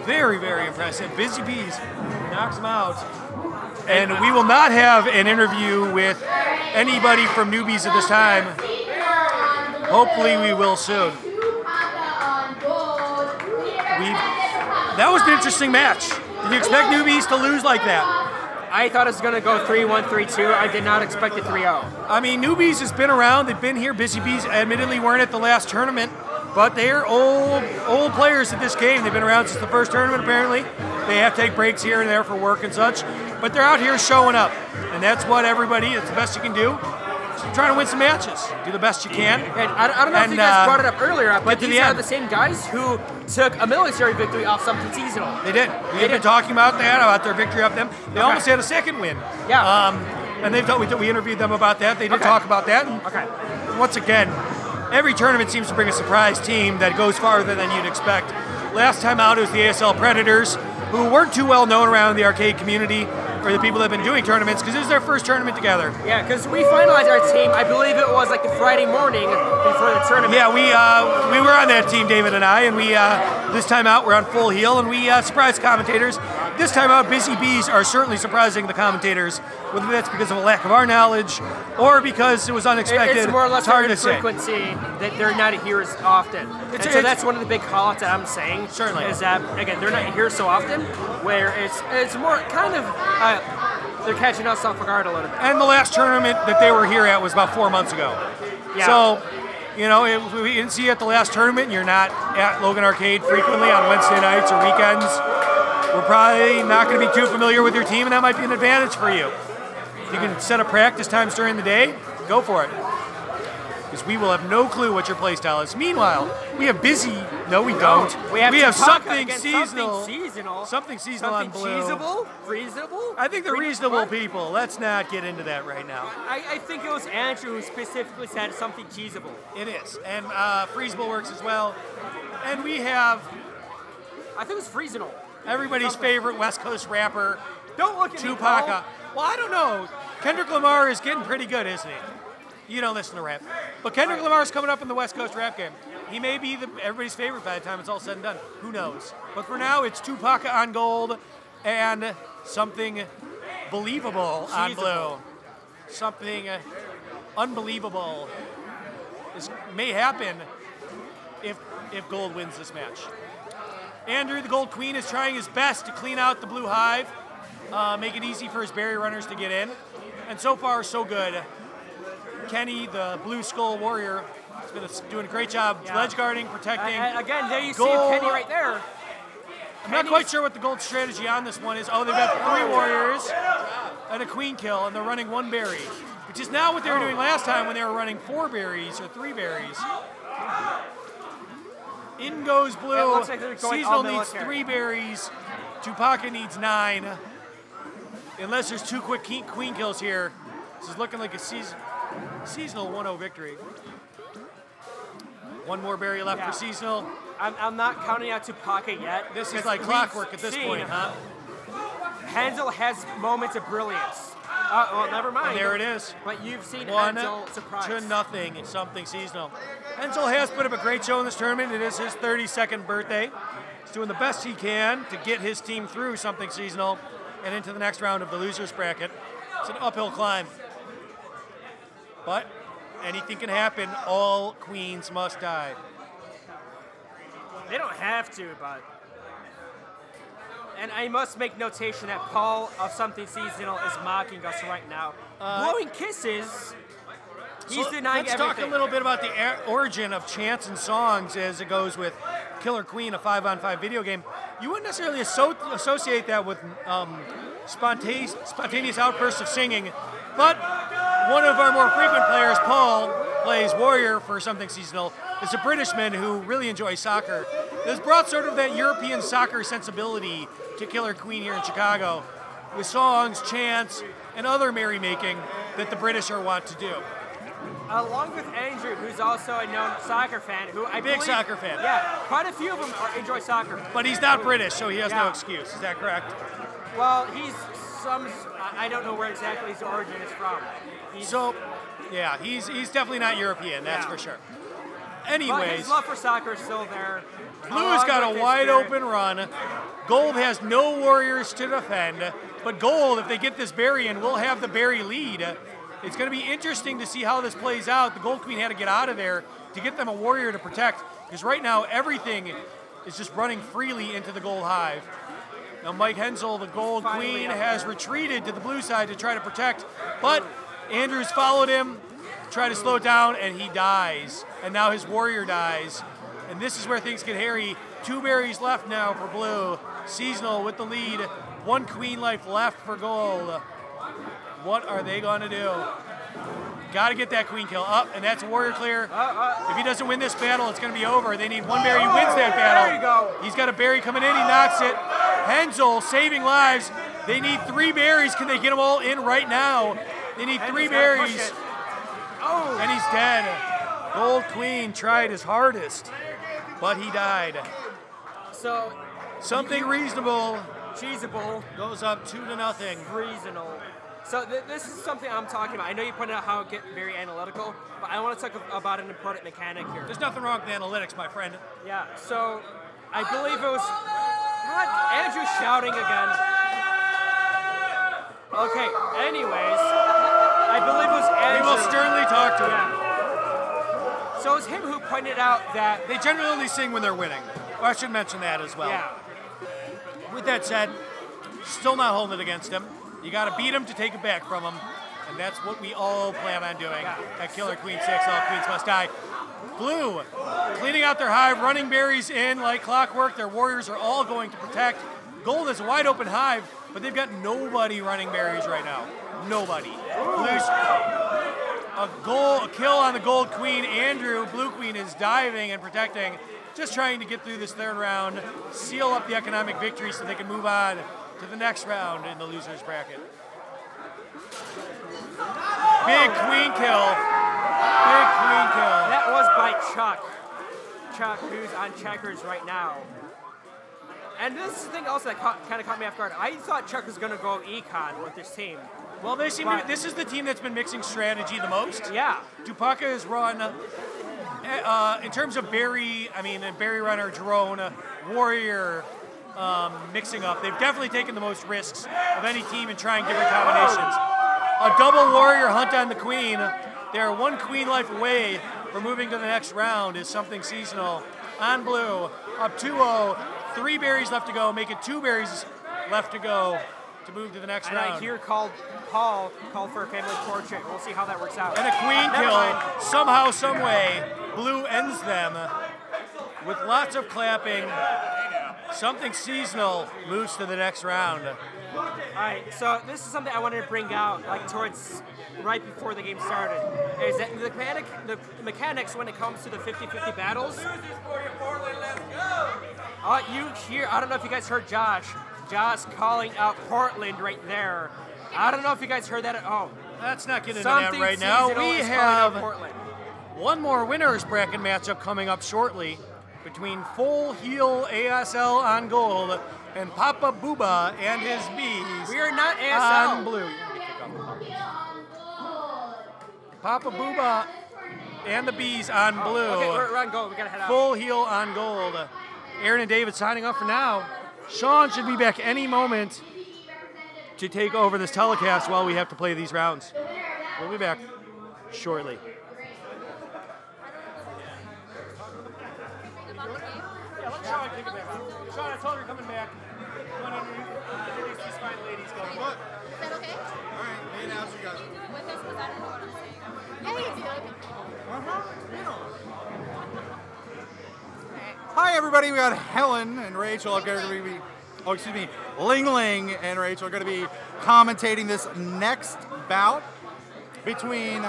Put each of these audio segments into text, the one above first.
Very, very impressive. Busy Bees knocks them out. And we will not have an interview with anybody from Newbies at this time. Hopefully we will soon. That was an interesting match. Did you expect Newbies to lose like that? I thought it was going to go 3-1, 3-2. I did not expect it 3-0. I mean, Newbies has been around. They've been here. Busy Bees admittedly weren't at the last tournament, but they're old players at this game. They've been around since the first tournament, apparently. They have to take breaks here and there for work and such, but they're out here showing up, and that's what everybody, it's the best you can do. So trying to win some matches. Do the best you can. And I don't know if you guys brought it up earlier, but these are the same guys who took a military victory off something seasonal. They did. We've been talking about that, about their victory off them. They almost had a second win. Yeah. And we interviewed them about that. They did talk about that. Okay. Once again, every tournament seems to bring a surprise team that goes farther than you'd expect. Last time out, it was the ASL Predators, who weren't too well known around the arcade community for the people that have been doing tournaments, because it was their first tournament together. Yeah, because we finalized our team, I believe it was like the Friday morning before the tournament. Yeah, we were on that team, David and I, and we this time out we're on full heel, and we surprised commentators. This time out, Busy Bees are certainly surprising the commentators, whether that's because of a lack of our knowledge or because it was unexpected. It's more or less hard to frequency that they're not here as often. So that's one of the big call-outs that I'm saying. Certainly. Is that, again, they're not here so often, where it's more kind of, they're catching us off guard a little bit. And the last tournament that they were here at was about 4 months ago. Yeah. So, you know, if we didn't see you at the last tournament and you're not at Logan Arcade frequently on Wednesday nights or weekends, we're probably not going to be too familiar with your team, and that might be an advantage for you. If you can set up practice times during the day, go for it. Because we will have no clue what your play style is. Meanwhile, we have Busy. No, we don't. We have something seasonal. Something seasonal on blue. Cheesable? Freezable? I think they're reasonable people. Let's not get into that right now. I think it was Andrew who specifically said something cheesable. It is. And freezable works as well. And we have... I think it was freezable. Everybody's favorite West Coast rapper, Don't look at Tupac. me, Well, I don't know. Kendrick Lamar is getting pretty good, isn't he? You don't listen to rap. But Kendrick Lamar's coming up in the West Coast rap game. He may be everybody's favorite by the time it's all said and done. Who knows? But for now, it's Tupac on gold and something believable on blue. Something unbelievable may happen if gold wins this match. Andrew, the Gold Queen, is trying his best to clean out the blue hive, make it easy for his berry runners to get in. And so far, so good. Kenny, the Blue Skull Warrior, has been doing a great job ledge guarding, protecting. Again, there you see Kenny right there. I'm not quite sure what the gold strategy on this one is. Oh, they've got 3 warriors and a queen kill, and they're running 1 berry, which is now what they were doing last time when they were running 4 berries or 3 berries. In goes blue. It looks like they're going all Seasonal needs 3 berries. Tupac needs 9. Unless there's 2 quick queen kills here, this is looking like a seasonal 1-0 victory. 1 more berry left for seasonal. I'm not counting out Tupac yet. This is like clockwork at this point, huh? Hansel has moments of brilliance. Well, never mind. And there it is. But you've seen 1 Hansel surprise. to nothing. Something seasonal. Hansel has put up a great show in this tournament. It is his 32nd birthday. He's doing the best he can to get his team through something seasonal and into the next round of the losers bracket. It's an uphill climb. But anything can happen. All queens must die. They don't have to, but... And I must make notation that Paul of Something Seasonal is mocking us right now. Blowing kisses, he's denying everything. Let's talk a little bit about the origin of chants and songs as it goes with Killer Queen, a 5-on-5 video game. You wouldn't necessarily associate that with spontaneous outbursts of singing, but one of our more frequent players, Paul, plays Warrior for Something Seasonal, is a Britishman who really enjoys soccer. This brought sort of that European soccer sensibility to Killer Queen here in Chicago, with songs, chants, and other merrymaking that the British are wont to do. Along with Andrew, who's also a known soccer fan, who I believe... Big soccer fan. Yeah, quite a few of them enjoy soccer. But he's not British, so he has no excuse. Is that correct? Well, he's some... I don't know where exactly his origin is from. He's definitely not European, that's for sure. Anyways, but his love for soccer is still there. Blue's got a wide open run. Gold has no warriors to defend, but Gold, if they get this berry in, will have the berry lead. It's going to be interesting to see how this plays out. The Gold Queen had to get out of there to get them a warrior to protect, because right now everything is just running freely into the Gold Hive. Now Mike Hensel, the Gold Queen, has retreated to the blue side to try to protect, but Andrews followed him, tried to slow it down, and he dies. And now his warrior dies. And this is where things get hairy. 2 berries left now for blue. Seasonal with the lead. 1 queen life left for gold. What are they going to do? Got to get that queen kill up, and that's a warrior clear. If he doesn't win this battle, it's going to be over. They need 1 berry. He wins that battle. There you go. He's got a berry coming in. He knocks it. Hensel saving lives. They need 3 berries. Can they get them all in right now? They need 3 berries. Oh. And he's dead. Gold Queen tried his hardest, but he died. So something reasonable. Cheesable. Goes up 2-0. Reasonable. So this is something I'm talking about. I know you pointed out how it get very analytical, but I want to talk about an important mechanic here. There's nothing wrong with analytics, my friend. Yeah, so I believe it was... God, Andrew's shouting again. Okay, anyways, I believe it was Andrew. We will sternly talk to him. Yeah. So it was him who pointed out that... They generally only sing when they're winning. Well, I should mention that as well. Yeah. With that said, still not holding it against him. You got to beat him to take it back from him, and that's what we all plan on doing. At Killer Queen 6, all queens must die. Blue, cleaning out their hive, running berries in like clockwork. Their warriors are all going to protect. Gold is a wide open hive, but they've got nobody running berries right now. Nobody. Blue's a kill on the Gold Queen. Andrew, Blue Queen, is diving and protecting, just trying to get through this 3rd round, seal up the economic victory so they can move on to the next round in the loser's bracket. Big queen kill. Big queen kill. That was by Chuck. Chuck, who's on checkers right now. And this is the thing also that kind of caught me off guard. I thought Chuck was going to go econ with this team. Well, they seem to be, this is the team that's been mixing strategy the most. Yeah. Dupaka has run, in terms of berry runner, drone, warrior, mixing up. They've definitely taken the most risks of any team in trying different combinations. A double warrior hunt on the queen. They are 1 queen life away from moving to the next round. Is something seasonal on blue. Up 2-0. 3 berries left to go. Make it 2 berries left to go to move to the next round. I hear Paul called for a family portrait. We'll see how that works out. And a queen kill. Somehow, some way, blue ends them with lots of clapping. Something seasonal moves to the next round. All right, so this is something I wanted to bring out, like towards right before the game started, is that the mechanics when it comes to the 50-50 battles. You hear? I don't know if you guys heard Josh calling out Portland right there. I don't know if you guys heard that at home. Let's not get into that right now. We have one more winners bracket matchup coming up shortly between Full Heel ASL on gold and Papa Booba and his bees. We are not ASL. On blue. Papa Booba and the bees on blue. Okay, we're on gold. We gotta head out. Full Heel on gold. Aaron and David signing off for now. Sean should be back any moment to take over this telecast while we have to play these rounds. We'll be back shortly. Yeah, let Sean take it back. Sean, I told her you're coming back. You want to introduce these fine ladies going? What? Is that okay? All right, me and Alex, you guys. Can you do it with us? Because I don't know what I'm saying. Yeah, you do. Hi, everybody. We got Helen and Rachel are going to be, Ling Ling and Rachel are going to be commentating this next bout between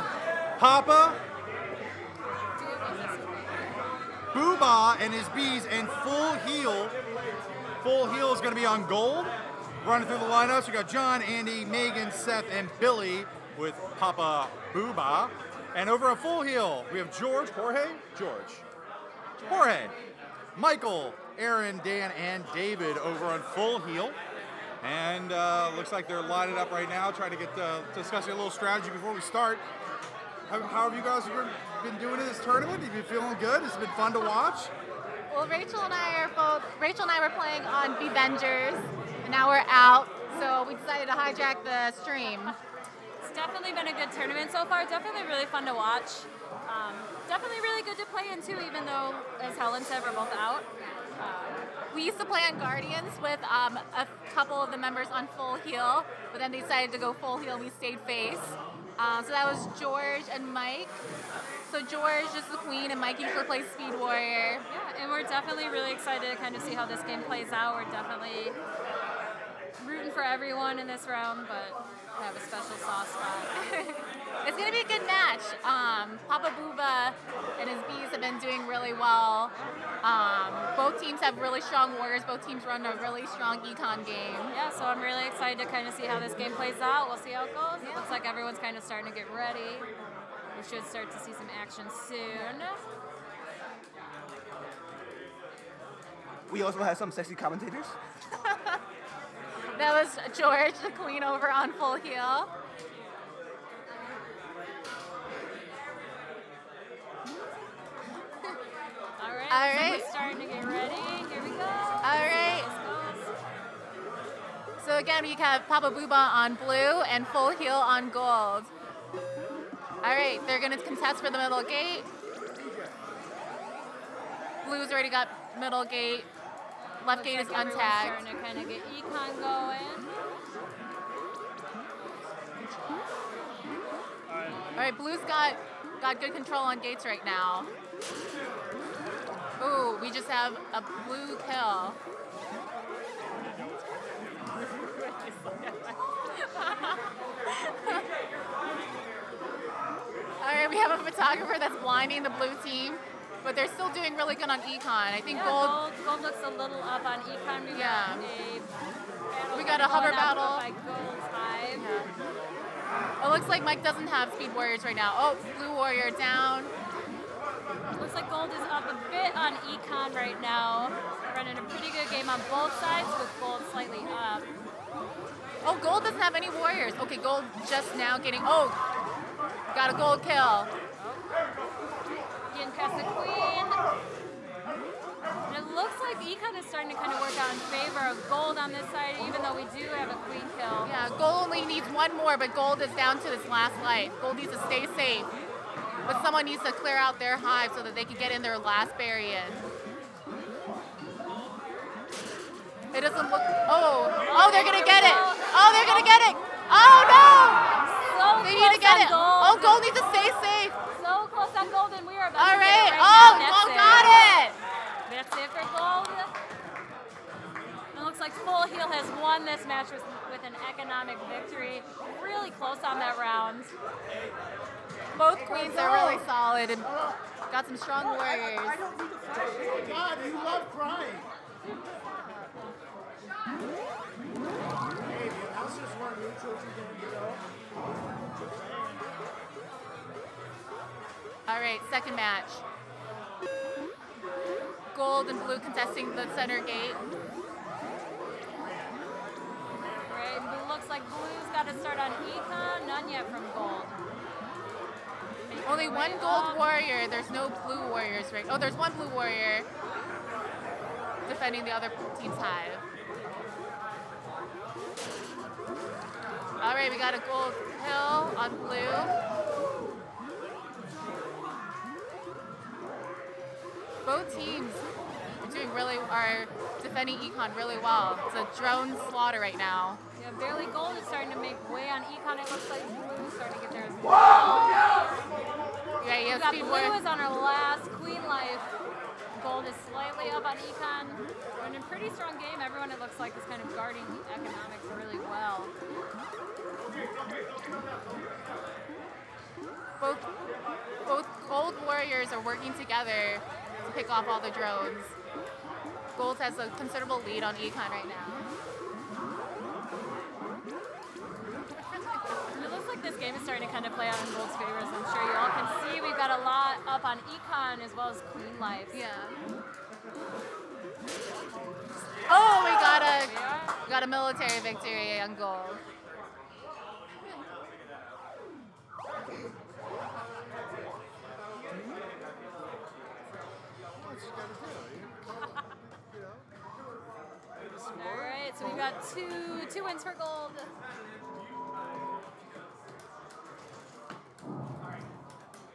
Papa Booba and his bees and Full Heel. Full Heel is going to be on gold. Running through the lineups, we got John, Andy, Megan, Seth, and Billy with Papa Booba. And over at Full Heel, we have Jorge, Michael, Aaron, Dan, and David over on Full Heel. And looks like they're lining up right now, trying to get discussing a little strategy before we start. How have you guys been doing in this tournament? Have you been feeling good? It's been fun to watch? Well, Rachel and I were playing on Bevengers, and now we're out. So we decided to hijack the stream. It's definitely been a good tournament so far. Definitely really fun to watch. Definitely really good to play in too, even though, as Helen said, we're both out. We used to play on Guardians with a couple of the members on full heal, but then they decided to go full heal and we stayed face. So that was George and Mike. So George is the queen and Mike usually plays Speed Warrior. Yeah, and we're definitely really excited to kind of see how this game plays out. We're definitely rooting for everyone in this round, but I have a special soft spot. It's going to be a good match. Papa Booba and his bees have been doing really well. Both teams have really strong warriors. Both teams run a really strong econ game. Yeah, so I'm really excited to kind of see how this game plays out. We'll see how it goes. It looks like everyone's kind of starting to get ready. We should start to see some action soon. We also have some sexy commentators. That was George, the queen, over on full heal. All right. So we're starting to get ready. Here we go. All right. So again, we have Papa Booba on blue and full heal on gold. All right, they're going to contest for the middle gate. Blue's already got middle gate. Left gate is untagged. Starting to kind of get econ going. All right, Blue's got good control on gates right now. Ooh, we just have a blue kill. All right, we have a photographer that's blinding the blue team, but they're still doing really good on econ. I think gold looks a little up on econ. We got a hover battle. By Gold's Hive. Yeah. It looks like Mike doesn't have Speed Warriors right now. Oh, Blue Warrior down. Looks like Gold is up a bit on econ right now. Running a pretty good game on both sides with Gold slightly up. Oh, Gold doesn't have any warriors. Okay, Gold just now getting, got a gold kill. Getting past the queen. And it looks like econ is starting to kind of work out in favor of Gold on this side, even though we do have a queen kill. Yeah, Gold only needs one more, but Gold is down to its last life. Gold needs to stay safe. But someone needs to clear out their hive so that they can get in their last berry in. It doesn't look, they're gonna get it. Oh, they're gonna get it. Oh no! So they need to get it. Gold. Oh, Gold needs to stay safe. So close on Gold, and we are about All to right. get it right now. Gold got it. That's it for Gold. It looks like Full Heal has won this match with an economic victory. Really close on that round. Both queens are really solid and got some strong warriors. I don't need to fight. Oh God, you love crying. Hey, the announcers weren't neutral to the All right, second match. Gold and blue contesting the center gate. Right, looks like Blue's got to start on econ. None yet from Gold. Only one gold warrior. There's no blue warriors, right? Oh, there's one blue warrior defending the other team's hive. All right, we got a gold kill on blue. Both teams are defending econ really well. It's a drone slaughter right now. Yeah, barely Gold is starting to make way on econ. It looks like Blue is starting to get there as well. Yeah, we got Blue is on her last queen life. Gold is slightly up on econ. Running a pretty strong game. Everyone, it looks like, is kind of guarding the economics really well. Both gold warriors are working together to pick off all the drones. Gold has a considerable lead on econ right now. It looks like this game is starting to kind of play out in Gold's favor, as I'm sure you all can see. We've got a lot up on econ as well as queen life. Yeah. Oh, we got a military victory on Gold. What you gotta do? got two wins for gold.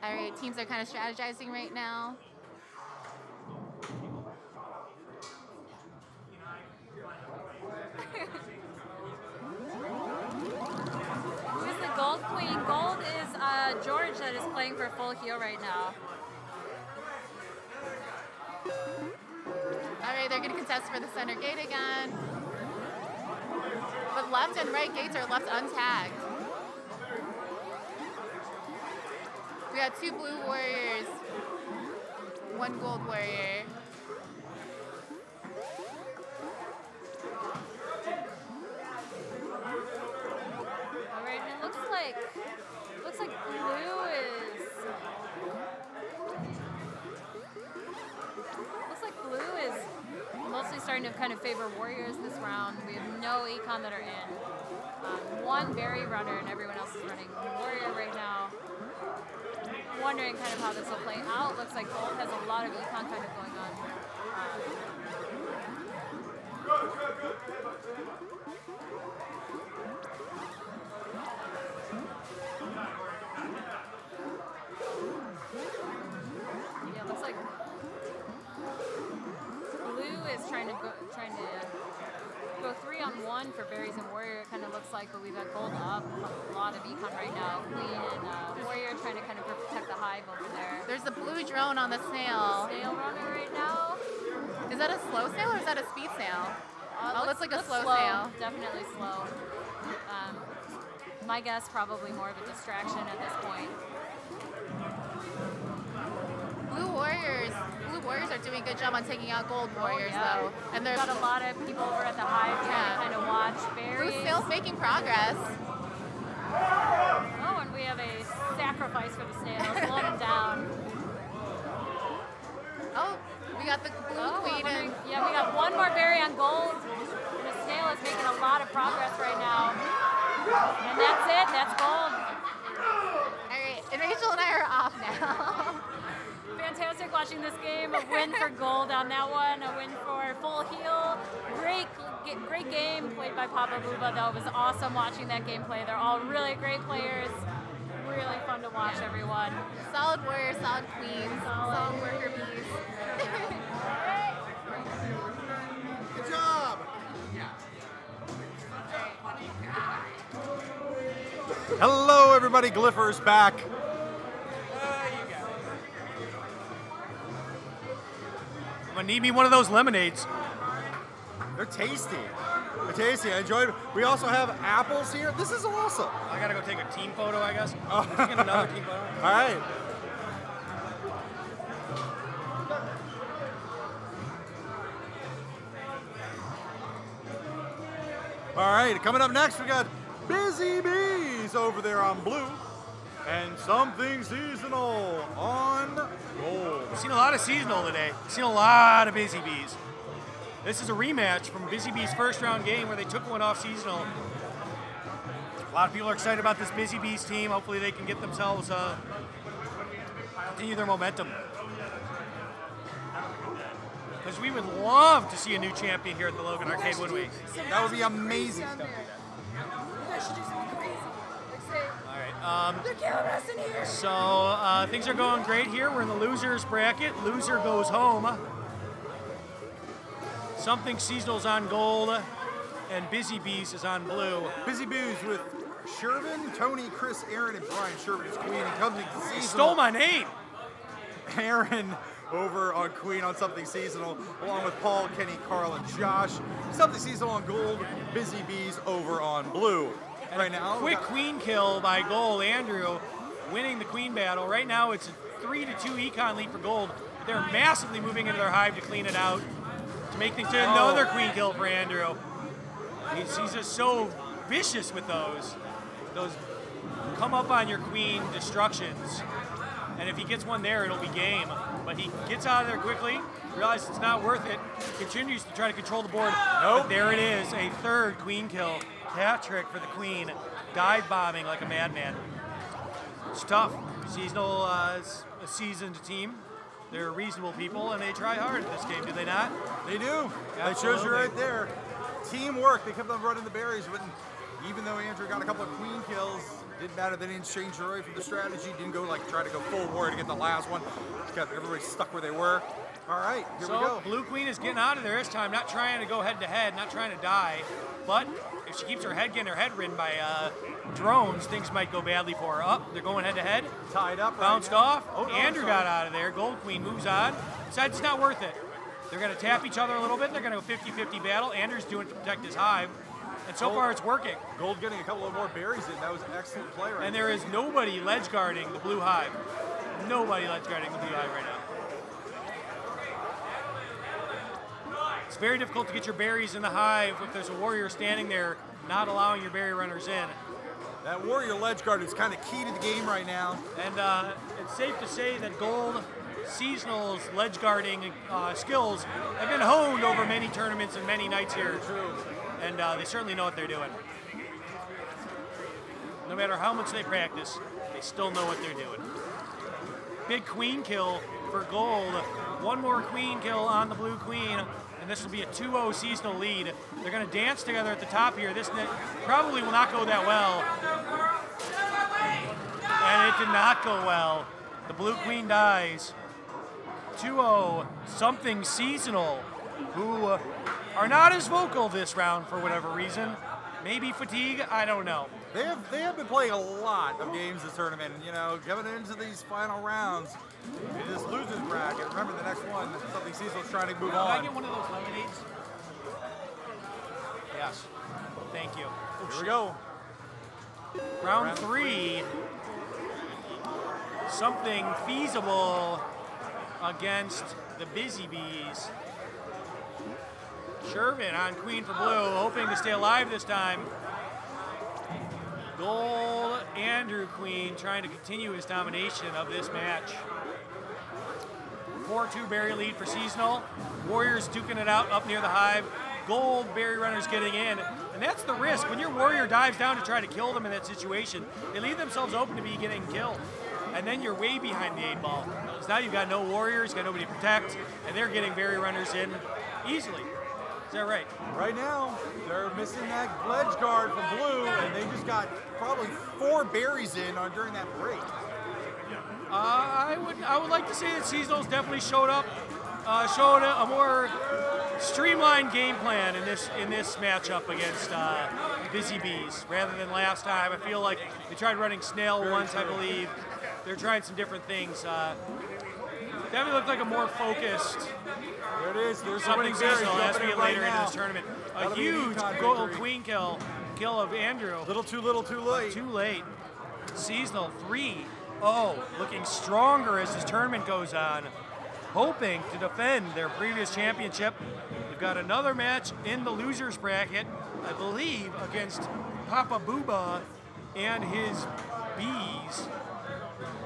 All right, teams are kind of strategizing right now. Who's the gold queen? Gold is George that is playing for full heel right now. All right, they're going to contest for the center gate again. But left and right gates are left untagged. We got 2 blue warriors, 1 gold warrior. All right, and it looks like blue is. Looks like blue is mostly starting to kind of favor warriors this round. We have no econ that are in. 1 berry runner and everyone else is running warrior right now. Wondering kind of how this will play out. Looks like gold has a lot of econ kind of going on. Yeah, looks like blue is trying to go 3-on-1 for berries and warrior. It kind of looks like, but we've got gold up a lot of econ right now. Queen and warrior trying to kind of protect the hive over there. There's the blue drone on the snail. Snail running right now. Is that a slow snail or is that a speed snail? Oh, looks like a slow slow. snail. Definitely slow. My guess, probably more of a distraction at this point. Blue warriors are doing a good job on taking out gold warriors though. And there's got a lot of people over at the hive trying to kind of watch berries. blue snails making progress. Oh, and we have a sacrifice for the snail, slow them down. Oh, we got the blue queen and yeah, we got 1 more berry on gold. And the snail is making a lot of progress right now. And that's it, that's gold. all right, and Rachel and I are off now. Fantastic watching this game. A win for gold on that one. A win for full heel. Great game played by Papa Booba, though. It was awesome watching that gameplay. They're all really great players. Really fun to watch, everyone. Solid warrior, solid queens, solid worker bees. Good job. Hello, everybody. Gliffer's back. I'm gonna need me one of those lemonades. They're tasty. They're tasty. I enjoyed it. We also have apples here. This is awesome. I gotta go take a team photo, I guess. Oh. Get another team photo. All right. All right, coming up next, we got Busy Bees over there on blue and something seasonal on gold. We've seen a lot of seasonal today. We've seen a lot of Busy Bees. This is a rematch from Busy Bees' first round game where they took one off seasonal. A lot of people are excited about this Busy Bees team. Hopefully they can get themselves, continue their momentum. Because we would love to see a new champion here at the Logan Arcade, wouldn't we? That would be amazing. All right. So things are going great here. We're in the losers bracket. Loser goes home. Something Seasonal's on gold, and Busy Bees is on blue. Busy Bees with Shervin, Tony, Chris, Aaron, and Brian. Shervin is queen. He comes in seasonal. You stole my name. Aaron over on queen on something seasonal, along with Paul, Kenny, Carl, and Josh. Something seasonal on gold. Busy Bees over on blue. And right now, quick queen kill by gold. Andrew winning the queen battle. Right now it's a 3-2 econ lead for gold. They're massively moving into their hive to clean it out, to make things another queen kill for Andrew. He's just so vicious with those come up on your queen destructions. And if he gets one there, it'll be game. But he gets out of there quickly, realizes it's not worth it, continues to try to control the board. But there it is, a third queen kill. Hat trick for the queen, dive bombing like a madman. It's tough. Seasonal is a seasoned team. They're reasonable people, and they try hard at this game, do they not? They do. That shows you Absolutely. right there. teamwork. They kept on running the berries, but even though Andrew got a couple of queen kills, didn't matter. They didn't change the for the strategy. Didn't go like try to go full war to get the last one. Just got everybody stuck where they were. All right, here we go. Blue Queen is getting out of there this time, not trying to go head to head, not trying to die. But if she keeps getting her head ridden by drones, things might go badly for her. Up, they're going head to head. Tied up. Bounced right off. Oh, Andrew got out of there. Gold Queen moves on. Decides it's not worth it. They're going to tap each other a little bit. They're going to go 50-50 battle. Andrew's doing it to protect his hive. And so far, it's working. Gold getting a couple of more berries in. That was an excellent play right And there is nobody ledge guarding the blue hive. Nobody ledge guarding the blue hive right now. It's very difficult to get your berries in the hive if there's a warrior standing there not allowing your berry runners in. That warrior ledge guard is kind of key to the game right now. And it's safe to say that Gold Seasonal's ledge guarding skills have been honed over many tournaments and many nights here. True. And they certainly know what they're doing. No matter how much they practice, they still know what they're doing. Big queen kill for Gold. One more queen kill on the blue queen, and this will be a 2-0 seasonal lead. They're going to dance together at the top here. This probably will not go that well. And it did not go well. The blue queen dies. 2-0, something seasonal, who are not as vocal this round for whatever reason. Maybe fatigue, I don't know. They have been playing a lot of games this tournament. You know, coming into these final rounds, in this losers bracket. Remember the next one, something Cecil's trying to move Can I on. get one of those lemonades? Yes. Thank you. Here we go. Round 3. Something feasible against the Busy Bees. Shervin on queen for blue, hoping to stay alive this time. Gold Andrew Queen trying to continue his domination of this match. 4-2 berry lead for Seasonal. Warriors duking it out up near the hive. Gold berry runners getting in. And that's the risk. When your warrior dives down to try to kill them in that situation, they leave themselves open to be getting killed. And then you're way behind the 8-ball. So now you've got no warriors, got nobody to protect, and they're getting berry runners in easily. Is that right? Right now, they're missing that ledge guard from blue, and they just got probably 4 berries in during that break. I would like to say that Seasonals definitely showed a more streamlined game plan in this matchup against Busy Bees rather than last time. I feel like they tried running snail once, I believe. They're trying some different things. Definitely looked like a more focused. There it is. There's Something seasonal as we get right later into now. this tournament. A That'll be an huge econ gold victory. queen kill of Andrew. Little too late. Too late. Seasonal 3-0, looking stronger as this tournament goes on, hoping to defend their previous championship. We've got another match in the losers bracket, I believe, against Papa Booba and his bees.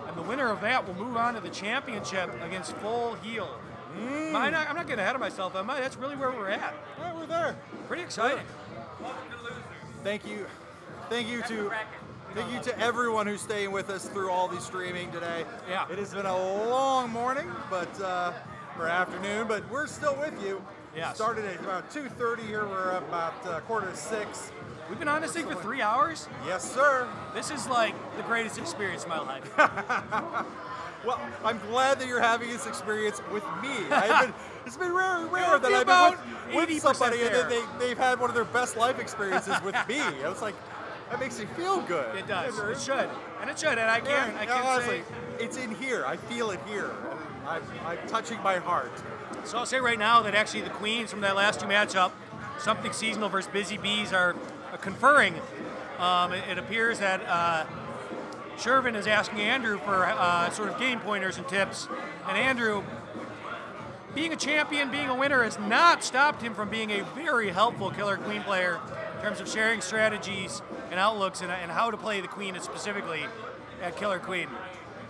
And the winner of that will move on to the championship against Full Heel. I'm not getting ahead of myself. That's really where we're at. Yeah, we're there. Pretty exciting. Thank you to everyone who's staying with us through all the streaming today. Yeah. It has been a long morning, or afternoon, but we're still with you. Yes. Started at about 2:30 here. We're about 5:45. We've been on this thing for 3 hours. Yes, sir. This is like the greatest experience of my life. Well, I'm glad that you're having this experience with me. It's been rare You'll that be I've about been with 80% somebody and there. then they've had one of their best life experiences with me. I was like, that makes me feel good. It does. It should. And it should. And I can't honestly, say. it's in here. I feel it here. I'm touching my heart. So I'll say right now that actually the queens from that last 2 matchup, Something Seasonal versus Busy Bees, are conferring. It appears that Shervin is asking Andrew for sort of game pointers and tips. And Andrew, being a champion, being a winner, has not stopped him from being a very helpful Killer Queen player in terms of sharing strategies and outlooks and how to play the queen specifically at Killer Queen.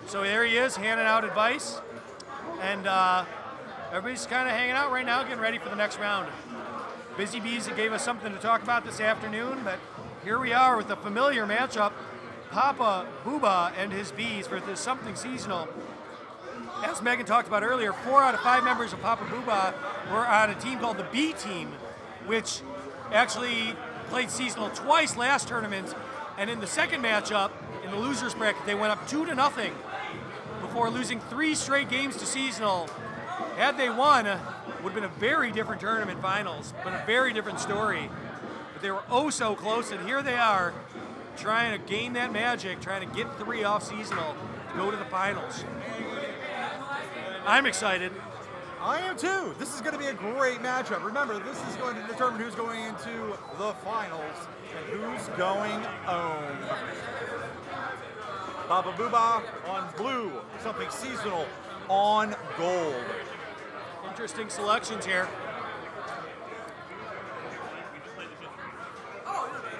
So there he is, handing out advice. And everybody's kind of hanging out right now, getting ready for the next round. Busy Bees gave us something to talk about this afternoon, but here we are with a familiar matchup. Papa Booba and his bees for this Something Seasonal. As Megan talked about earlier, 4 out of 5 members of Papa Booba were on a team called the B Team, which actually played seasonal twice last tournament, and in the second matchup, in the losers bracket, they went up 2-0 before losing 3 straight games to seasonal. Had they won, would have been a very different tournament finals, but a very different story. But they were oh so close, and here they are, trying to gain that magic, trying to get 3 off seasonal to go to the finals. I'm excited. I am too. This is going to be a great matchup. Remember, this is going to determine who's going into the finals and who's going home. Papa Booba on blue, something seasonal on gold. Interesting selections here.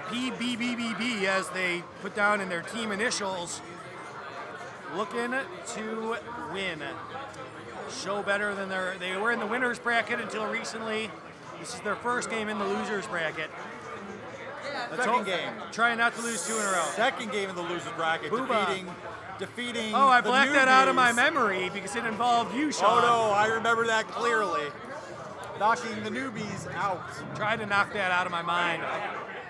PBBBB, as they put down in their team initials, looking to win. Show better than they were in the winners bracket until recently. This is their first game in the losers bracket. Second game. Trying not to lose 2 in a row. Second game in the losers bracket, defeating. Oh, I the blacked that out of my newbies. memory because it involved you, Sean. Oh no, I remember that clearly. Knocking the newbies out. Tried to knock that out of my mind.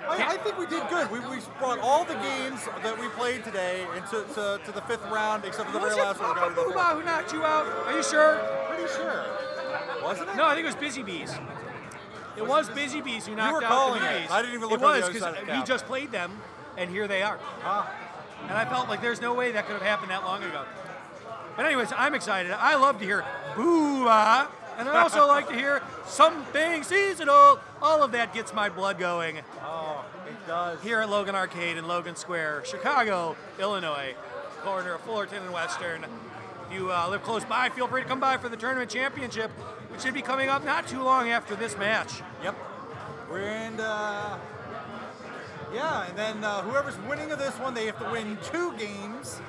I think we did good. We brought all the games that we played today into to the 5th round, except for the Was very it last one. Papa Booba who knocked you out? Are you sure? Pretty sure. Wasn't it? No, I think it was Busy Bees. It was Busy Bees who knocked were out calling the it. newbies. I didn't even look It on the was other side of the because we cap. just played them, and here they are. Ah. And I felt like there's no way that could have happened that long ago. But anyways, I'm excited. I love to hear boo-ah, and I also like to hear something seasonal. All of that gets my blood going. Oh, it does. Here at Logan Arcade in Logan Square, Chicago, Illinois, corner of Fullerton and Western. If you live close by, feel free to come by for the tournament championship, which should be coming up not too long after this match. Yep. We're in. Yeah, and then whoever's winning of this one, they have to win 2 games.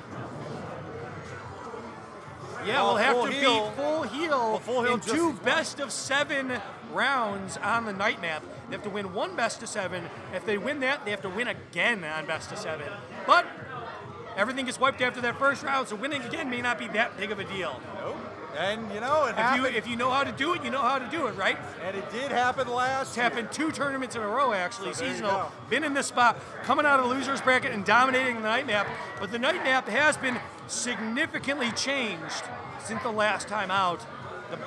Yeah, we'll have to beat Full Heel Well, Full Heel in just 2 as best-of-7 rounds on the night map. They have to win 1 best-of-7. If they win that, they have to win again on best-of-7. But everything gets wiped after that first round, so winning again may not be that big of a deal. Nope. And you know, it happened. If you know how to do it, you know how to do it, right? And it did happen last It's year. happened 2 tournaments in a row, actually, So there you seasonal. go. Been in this spot, coming out of the losers bracket and dominating the night map. But the night map has been significantly changed since the last time out. The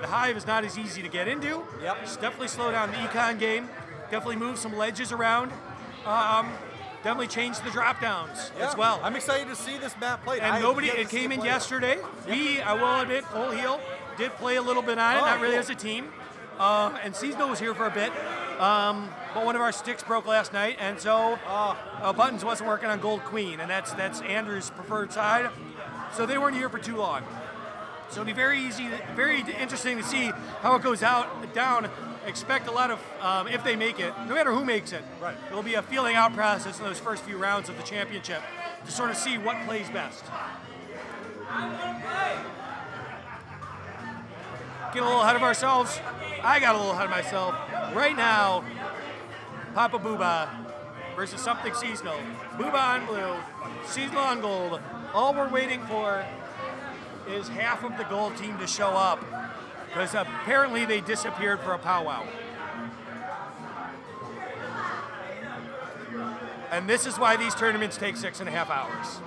Hive is not as easy to get into. Yep. It's definitely slowed down the econ game. Definitely moved some ledges around. Definitely changed the drop downs Yeah. as well. I'm excited to see this map played. And I have nobody, yet to it see came in play. yesterday. We, I will admit, Full Heel did play a little bit on it, Oh, not really cool. as a team. And Seasonal was here for a bit. But one of our sticks broke last night, and so Buttons wasn't working on Gold Queen, and that's Andrew's preferred side. So they weren't here for too long. So it'll be very interesting to see how it goes down. Expect a lot of, if they make it, no matter who makes it, Right. it'll be a feeling out process in those first few rounds of the championship to sort of see what plays best. Get a little ahead of ourselves. I got a little ahead of myself. Right now, Papa Booba versus something seasonal. Booba on blue, seasonal on gold. All we're waiting for is half of the gold team to show up, because apparently they disappeared for a powwow. And this is why these tournaments take 6.5 hours.